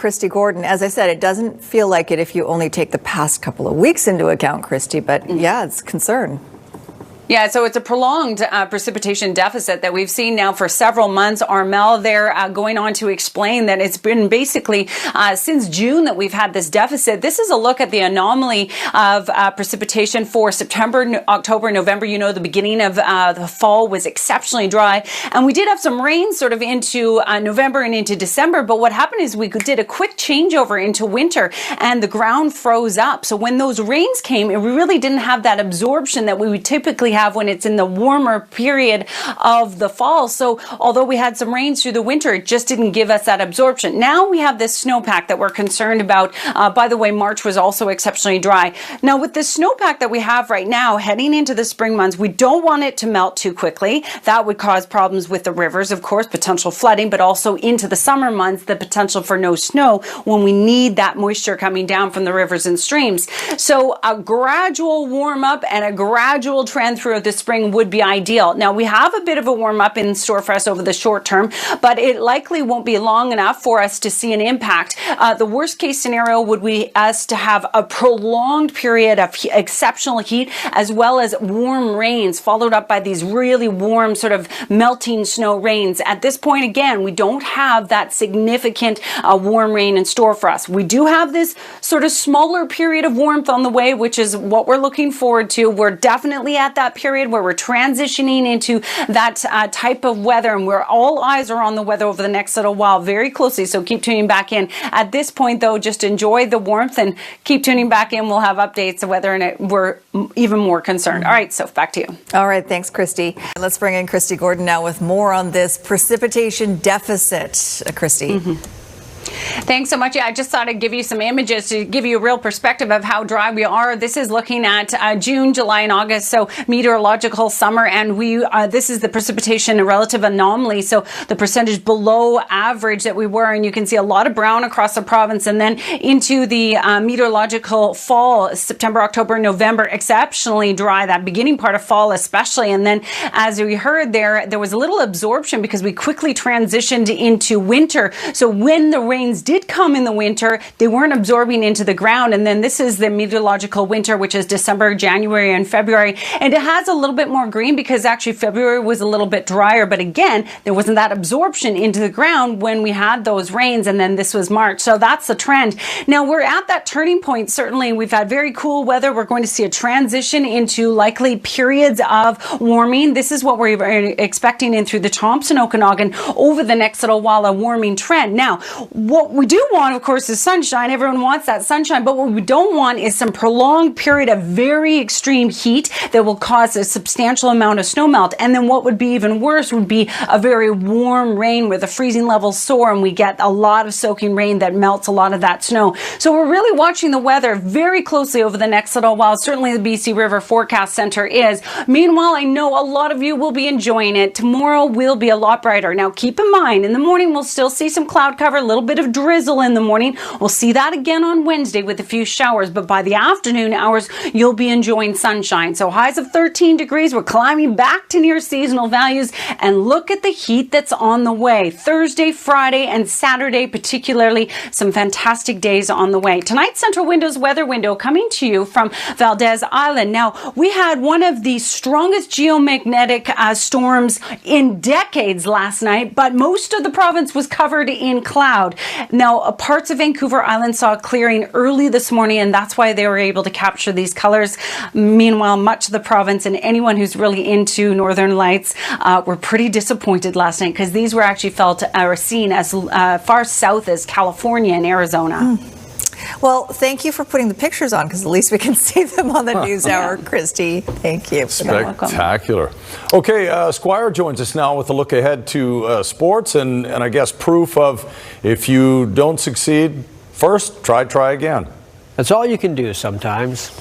Kristi Gordon. As I said, it doesn't feel like it if you only take the past couple of weeks into account, Kristi, but yeah, it's a concern. Yeah, so it's a prolonged precipitation deficit that we've seen now for several months. Armel there going on to explain that it's been basically since June that we've had this deficit. This is a look at the anomaly of precipitation for September, October, November. You know, the beginning of the fall was exceptionally dry. And we did have some rain sort of into November and into December. But what happened is we did a quick changeover into winter and the ground froze up. So when those rains came, we really didn't have that absorption that we would typically have when it's in the warmer period of the fall. So although we had some rains through the winter, it just didn't give us that absorption. Now we have this snowpack that we're concerned about. By the way, March was also exceptionally dry. Now with the snowpack that we have right now heading into the spring months, we don't want it to melt too quickly. That would cause problems with the rivers, of course, potential flooding, but also into the summer months, the potential for no snow when we need that moisture coming down from the rivers and streams. So a gradual warm up and a gradual trend through the spring would be ideal. Now we have a bit of a warm up in store for us over the short term, but it likely won't be long enough for us to see an impact. The worst case scenario would be us to have a prolonged period of exceptional heat as well as warm rains followed up by these really warm sort of melting snow rains. At this point, again, we don't have that significant warm rain in store for us. We do have this sort of smaller period of warmth on the way, which is what we're looking forward to. We're definitely at that period where we're transitioning into that type of weather, and where all eyes are on the weather over the next little while very closely. So keep tuning back in. At this point, though, just enjoy the warmth and keep tuning back in. We'll have updates of whether or not we're even more concerned. All right, so back to you. All right, thanks, Kristi. Let's bring in Kristi Gordon now with more on this precipitation deficit. Kristi. Thanks so much. Yeah, I just thought I'd give you some images to give you a real perspective of how dry we are. This is looking at June, July, and August, so meteorological summer, and this is the precipitation, a relative anomaly, so the percentage below average that we were, and you can see a lot of brown across the province, and then into the meteorological fall, September, October, November, exceptionally dry, that beginning part of fall especially, and then as we heard there was a little absorption because we quickly transitioned into winter. So when the rains did come in the winter, they weren't absorbing into the ground. And then this is the meteorological winter, which is December, January, and February. And it has a little bit more green because actually February was a little bit drier. But again, there wasn't that absorption into the ground when we had those rains. And then this was March. So that's the trend. Now we're at that turning point. Certainly we've had very cool weather. We're going to see a transition into likely periods of warming. This is what we're expecting in through the Thompson Okanagan over the next little while, a warming trend. Now, what we do want, of course, is sunshine. Everyone wants that sunshine, but what we don't want is some prolonged period of very extreme heat that will cause a substantial amount of snow melt. And then what would be even worse would be a very warm rain where the freezing levels soar and we get a lot of soaking rain that melts a lot of that snow. So we're really watching the weather very closely over the next little while. Certainly the BC River Forecast Center is. Meanwhile, I know a lot of you will be enjoying it. Tomorrow will be a lot brighter. Now keep in mind, in the morning we'll still see some cloud cover, a little bit of drizzle in the morning. We'll see that again on Wednesday with a few showers, but by the afternoon hours, you'll be enjoying sunshine. So highs of 13 degrees. We're climbing back to near seasonal values, and look at the heat that's on the way. Thursday, Friday, and Saturday, particularly, some fantastic days on the way. Tonight's Central Windows weather window coming to you from Valdez Island. Now, we had one of the strongest geomagnetic storms in decades last night, but most of the province was covered in cloud. Now, parts of Vancouver Island saw a clearing early this morning, and that's why they were able to capture these colors. Meanwhile, much of the province and anyone who's really into Northern Lights were pretty disappointed last night because these were actually felt or seen as far south as California and Arizona. Well, thank you for putting the pictures on, because at least we can see them on the news hour, Kristi. Thank you. Spectacular. Okay, Squire joins us now with a look ahead to sports and I guess proof of if you don't succeed first, try again. That's all you can do sometimes.